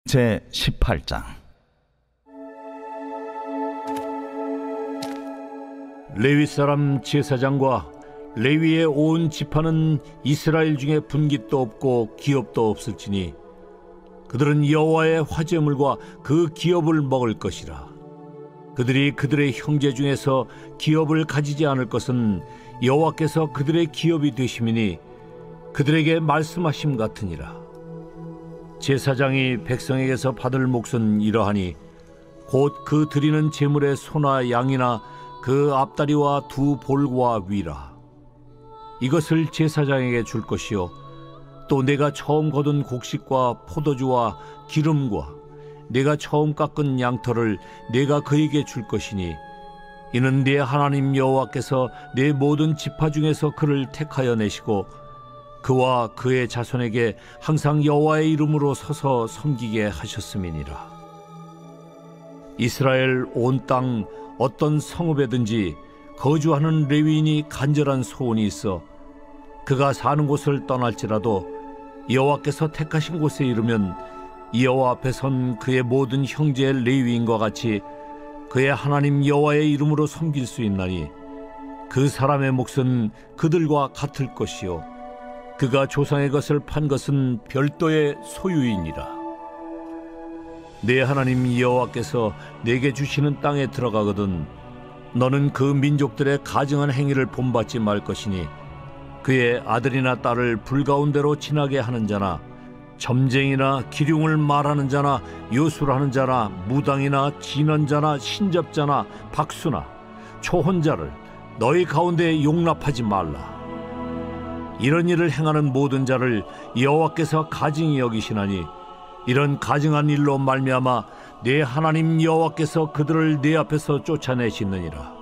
제18장. 레위 사람 제사장과 레위의 온 지파는 이스라엘 중에 분깃도 없고 기업도 없을지니 그들은 여호와의 화제물과 그 기업을 먹을 것이라. 그들이 그들의 형제 중에서 기업을 가지지 않을 것은 여호와께서 그들의 기업이 되심이니 그들에게 말씀하심 같으니라. 제사장이 백성에게서 받을 몫은 이러하니 곧 그 드리는 제물의 소나 양이나 그 앞다리와 두 볼과 위라. 이것을 제사장에게 줄 것이요 또 내가 처음 거둔 곡식과 포도주와 기름과 내가 처음 깎은 양털을 내가 그에게 줄 것이니 이는 내 하나님 여호와께서 내 모든 지파 중에서 그를 택하여 내시고 그와 그의 자손에게 항상 여호와의 이름으로 서서 섬기게 하셨음이니라. 이스라엘 온 땅 어떤 성읍에든지 거주하는 레위인이 간절한 소원이 있어 그가 사는 곳을 떠날지라도 여호와께서 택하신 곳에 이르면 여호와 앞에 선 그의 모든 형제 레위인과 같이 그의 하나님 여호와의 이름으로 섬길 수 있나니 그 사람의 몫은 그들과 같을 것이요 그가 조상의 것을 판 것은 별도의 소유이니라. 내 하나님 여호와께서 내게 주시는 땅에 들어가거든 너는 그 민족들의 가증한 행위를 본받지 말 것이니 그의 아들이나 딸을 불가운데로 지나게 하는 자나 점쟁이나 기륭을 말하는 자나 요술하는 자나 무당이나 진언자나 신접자나 박수나 초혼자를 너희 가운데 용납하지 말라. 이런 일을 행하는 모든 자를 여호와께서 가증히 여기시나니 이런 가증한 일로 말미암아 내 하나님 여호와께서 그들을 내 앞에서 쫓아내시느니라.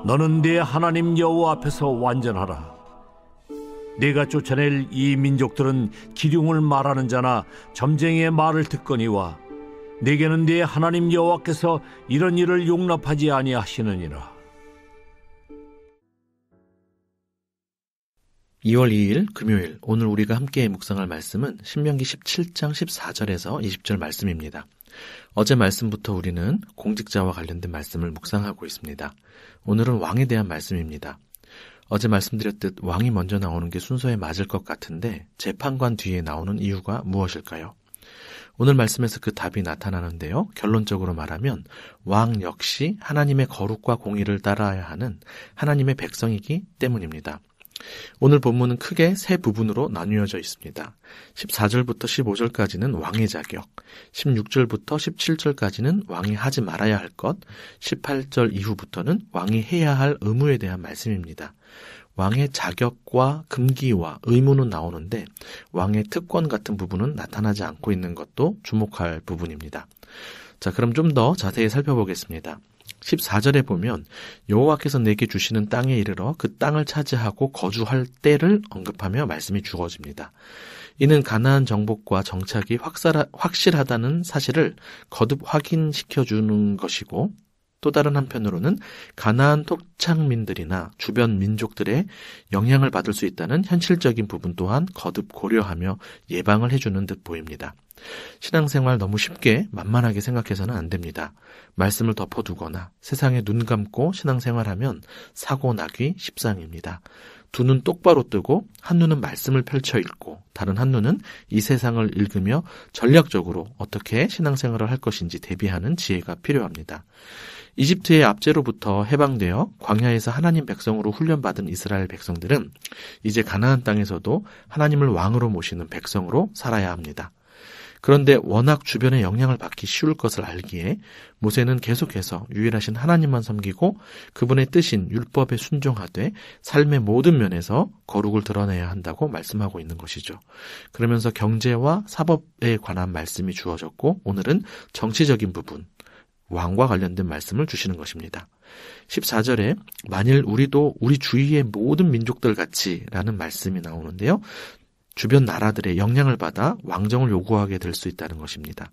너는 내 하나님 여호와 앞에서 완전하라. 내가 쫓아낼 이 민족들은 기륭을 말하는 자나 점쟁이의 말을 듣거니와 내게는 내 하나님 여호와께서 이런 일을 용납하지 아니하시느니라. 2월 2일 금요일, 오늘 우리가 함께 묵상할 말씀은 신명기 17장 14절에서 20절 말씀입니다. 어제 말씀부터 우리는 공직자와 관련된 말씀을 묵상하고 있습니다. 오늘은 왕에 대한 말씀입니다. 어제 말씀드렸듯 왕이 먼저 나오는 게 순서에 맞을 것 같은데 재판관 뒤에 나오는 이유가 무엇일까요? 오늘 말씀에서 그 답이 나타나는데요. 결론적으로 말하면 왕 역시 하나님의 거룩과 공의를 따라야 하는 하나님의 백성이기 때문입니다. 오늘 본문은 크게 세 부분으로 나뉘어져 있습니다. 14절부터 15절까지는 왕의 자격, 16절부터 17절까지는 왕이 하지 말아야 할 것, 18절 이후부터는 왕이 해야 할 의무에 대한 말씀입니다. 왕의 자격과 금기와 의무는 나오는데 왕의 특권 같은 부분은 나타나지 않고 있는 것도 주목할 부분입니다. 자, 그럼 좀 더 자세히 살펴보겠습니다. 14절에 보면 여호와께서 내게 주시는 땅에 이르러 그 땅을 차지하고 거주할 때를 언급하며 말씀이 주어집니다. 이는 가나안 정복과 정착이 확실하다는 사실을 거듭 확인시켜주는 것이고 또 다른 한편으로는 가나안 토착민들이나 주변 민족들의 영향을 받을 수 있다는 현실적인 부분 또한 거듭 고려하며 예방을 해주는 듯 보입니다. 신앙생활 너무 쉽게 만만하게 생각해서는 안 됩니다. 말씀을 덮어두거나 세상에 눈 감고 신앙생활하면 사고 나기 십상입니다. 두 눈 똑바로 뜨고 한 눈은 말씀을 펼쳐 읽고 다른 한 눈은 이 세상을 읽으며 전략적으로 어떻게 신앙생활을 할 것인지 대비하는 지혜가 필요합니다. 이집트의 압제로부터 해방되어 광야에서 하나님 백성으로 훈련받은 이스라엘 백성들은 이제 가나안 땅에서도 하나님을 왕으로 모시는 백성으로 살아야 합니다. 그런데 워낙 주변의 영향을 받기 쉬울 것을 알기에 모세는 계속해서 유일하신 하나님만 섬기고 그분의 뜻인 율법에 순종하되 삶의 모든 면에서 거룩을 드러내야 한다고 말씀하고 있는 것이죠. 그러면서 경제와 사법에 관한 말씀이 주어졌고 오늘은 정치적인 부분, 왕과 관련된 말씀을 주시는 것입니다. 14절에 만일 우리도 우리 주위의 모든 민족들 같이 라는 말씀이 나오는데요. 주변 나라들의 영향을 받아 왕정을 요구하게 될 수 있다는 것입니다.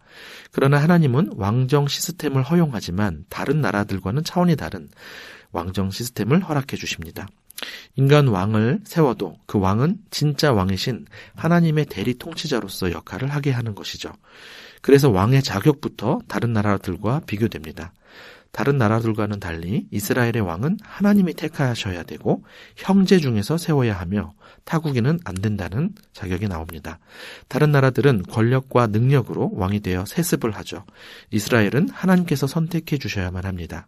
그러나 하나님은 왕정 시스템을 허용하지만 다른 나라들과는 차원이 다른 왕정 시스템을 허락해 주십니다. 인간 왕을 세워도 그 왕은 진짜 왕이신 하나님의 대리 통치자로서 역할을 하게 하는 것이죠. 그래서 왕의 자격부터 다른 나라들과 비교됩니다. 다른 나라들과는 달리 이스라엘의 왕은 하나님이 택하셔야 되고 형제 중에서 세워야 하며 타국에는 안 된다는 자격이 나옵니다. 다른 나라들은 권력과 능력으로 왕이 되어 세습을 하죠. 이스라엘은 하나님께서 선택해 주셔야만 합니다.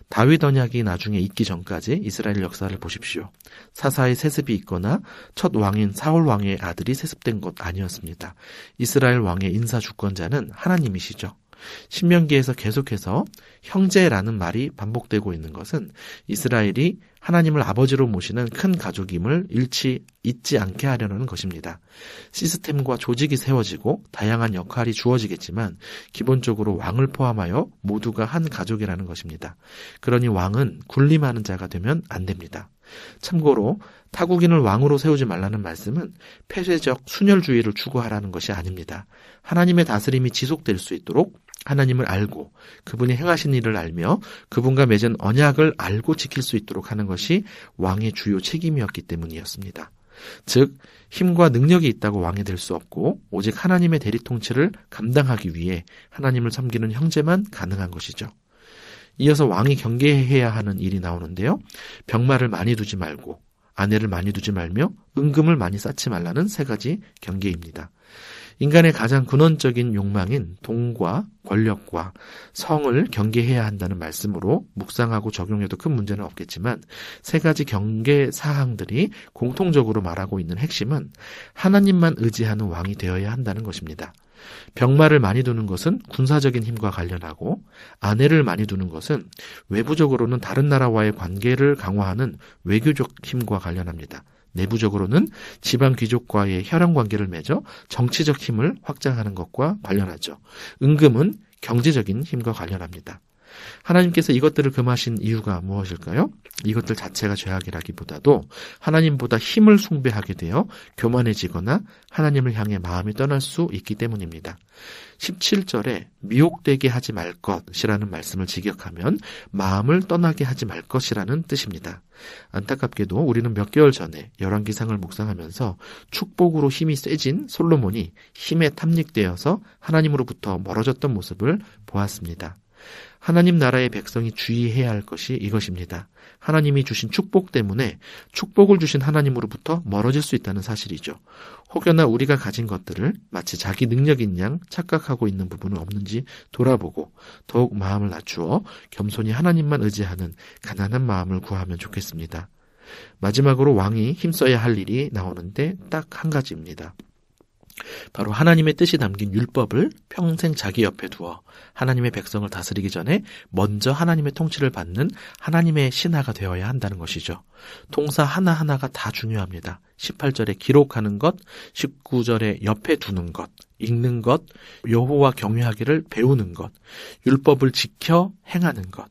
다윗 언약이 나중에 있기 전까지 이스라엘 역사를 보십시오. 사사의 세습이 있거나 첫 왕인 사울 왕의 아들이 세습된 것 아니었습니다. 이스라엘 왕의 인사 주권자는 하나님이시죠. 신명기에서 계속해서 형제라는 말이 반복되고 있는 것은 이스라엘이 하나님을 아버지로 모시는 큰 가족임을 잊지 않게 하려는 것입니다. 시스템과 조직이 세워지고 다양한 역할이 주어지겠지만 기본적으로 왕을 포함하여 모두가 한 가족이라는 것입니다. 그러니 왕은 군림하는 자가 되면 안 됩니다. 참고로 타국인을 왕으로 세우지 말라는 말씀은 폐쇄적 순혈주의를 추구하라는 것이 아닙니다. 하나님의 다스림이 지속될 수 있도록 하나님을 알고 그분이 행하신 일을 알며 그분과 맺은 언약을 알고 지킬 수 있도록 하는 것이 왕의 주요 책임이었기 때문이었습니다. 즉 힘과 능력이 있다고 왕이 될 수 없고 오직 하나님의 대리 통치를 감당하기 위해 하나님을 섬기는 형제만 가능한 것이죠. 이어서 왕이 경계해야 하는 일이 나오는데요. 병마를 많이 두지 말고 아내를 많이 두지 말며 은금을 많이 쌓지 말라는 세 가지 경계입니다. 인간의 가장 근원적인 욕망인 돈과 권력과 성을 경계해야 한다는 말씀으로 묵상하고 적용해도 큰 문제는 없겠지만 세 가지 경계 사항들이 공통적으로 말하고 있는 핵심은 하나님만 의지하는 왕이 되어야 한다는 것입니다. 병마를 많이 두는 것은 군사적인 힘과 관련하고 아내를 많이 두는 것은 외부적으로는 다른 나라와의 관계를 강화하는 외교적 힘과 관련합니다. 내부적으로는 지방 귀족과의 혈연 관계를 맺어 정치적 힘을 확장하는 것과 관련하죠. 은금은 경제적인 힘과 관련합니다. 하나님께서 이것들을 금하신 이유가 무엇일까요? 이것들 자체가 죄악이라기보다도 하나님보다 힘을 숭배하게 되어 교만해지거나 하나님을 향해 마음이 떠날 수 있기 때문입니다. 17절에 미혹되게 하지 말 것이라는 말씀을 직역하면 마음을 떠나게 하지 말 것이라는 뜻입니다. 안타깝게도 우리는 몇 개월 전에 열왕기상을 묵상하면서 축복으로 힘이 세진 솔로몬이 힘에 탐닉되어서 하나님으로부터 멀어졌던 모습을 보았습니다. 하나님 나라의 백성이 주의해야 할 것이 이것입니다. 하나님이 주신 축복 때문에 축복을 주신 하나님으로부터 멀어질 수 있다는 사실이죠. 혹여나 우리가 가진 것들을 마치 자기 능력인 양 착각하고 있는 부분은 없는지 돌아보고 더욱 마음을 낮추어 겸손히 하나님만 의지하는 가난한 마음을 구하면 좋겠습니다. 마지막으로 왕이 힘써야 할 일이 나오는데 딱 한 가지입니다. 바로 하나님의 뜻이 담긴 율법을 평생 자기 옆에 두어 하나님의 백성을 다스리기 전에 먼저 하나님의 통치를 받는 하나님의 신하가 되어야 한다는 것이죠. 동사 하나하나가 다 중요합니다. 18절에 기록하는 것, 19절에 옆에 두는 것, 읽는 것, 여호와 경외하기를 배우는 것, 율법을 지켜 행하는 것.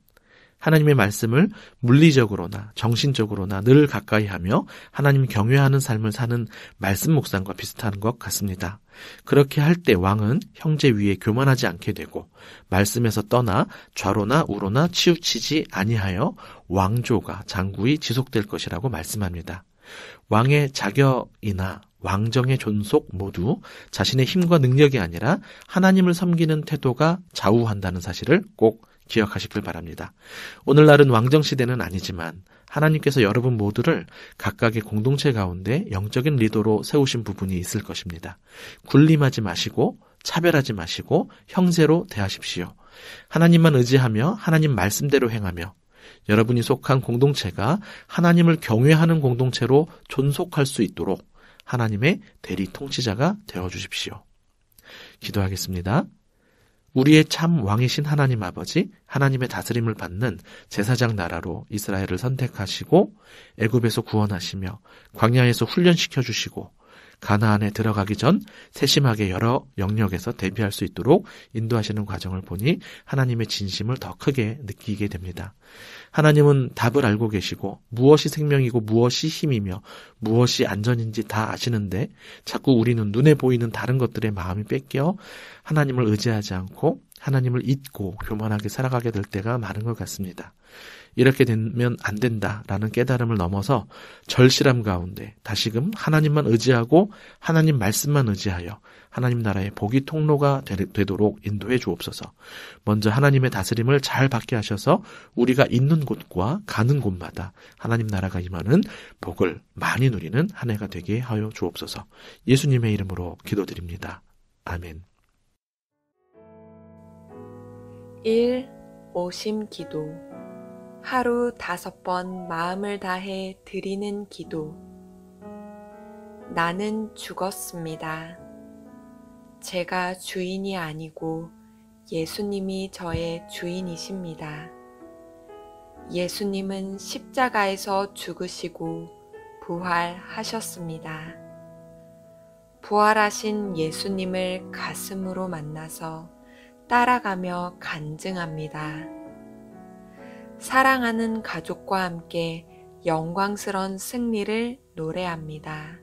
하나님의 말씀을 물리적으로나 정신적으로나 늘 가까이 하며 하나님 경외하는 삶을 사는 말씀 묵상과 비슷한 것 같습니다. 그렇게 할 때 왕은 형제 위에 교만하지 않게 되고 말씀에서 떠나 좌로나 우로나 치우치지 아니하여 왕조가 장구히 지속될 것이라고 말씀합니다. 왕의 자격이나 왕정의 존속 모두 자신의 힘과 능력이 아니라 하나님을 섬기는 태도가 좌우한다는 사실을 꼭 기억하시길 바랍니다. 오늘날은 왕정시대는 아니지만 하나님께서 여러분 모두를 각각의 공동체 가운데 영적인 리더로 세우신 부분이 있을 것입니다. 군림하지 마시고 차별하지 마시고 형제로 대하십시오. 하나님만 의지하며 하나님 말씀대로 행하며 여러분이 속한 공동체가 하나님을 경외하는 공동체로 존속할 수 있도록 하나님의 대리 통치자가 되어주십시오. 기도하겠습니다. 우리의 참 왕이신 하나님 아버지, 하나님의 다스림을 받는 제사장 나라로 이스라엘을 선택하시고 애굽에서 구원하시며 광야에서 훈련시켜 주시고 가나안에 들어가기 전 세심하게 여러 영역에서 대비할 수 있도록 인도하시는 과정을 보니 하나님의 진심을 더 크게 느끼게 됩니다. 하나님은 답을 알고 계시고 무엇이 생명이고 무엇이 힘이며 무엇이 안전인지 다 아시는데 자꾸 우리는 눈에 보이는 다른 것들에 마음이 뺏겨 하나님을 의지하지 않고 하나님을 잊고 교만하게 살아가게 될 때가 많은 것 같습니다. 이렇게 되면 안 된다라는 깨달음을 넘어서 절실함 가운데 다시금 하나님만 의지하고 하나님 말씀만 의지하여 하나님 나라의 복이 통로가 되도록 인도해 주옵소서. 먼저 하나님의 다스림을 잘 받게 하셔서 우리가 있는 곳과 가는 곳마다 하나님 나라가 임하는 복을 많이 누리는 한 해가 되게 하여 주옵소서. 예수님의 이름으로 기도드립니다. 아멘. 1. 오심 기도. 하루 5번 마음을 다해 드리는 기도. 나는 죽었습니다. 제가 주인이 아니고 예수님이 저의 주인이십니다. 예수님은 십자가에서 죽으시고 부활하셨습니다. 부활하신 예수님을 가슴으로 만나서 따라가며 간증합니다. 사랑하는 가족과 함께 영광스러운 승리를 노래합니다.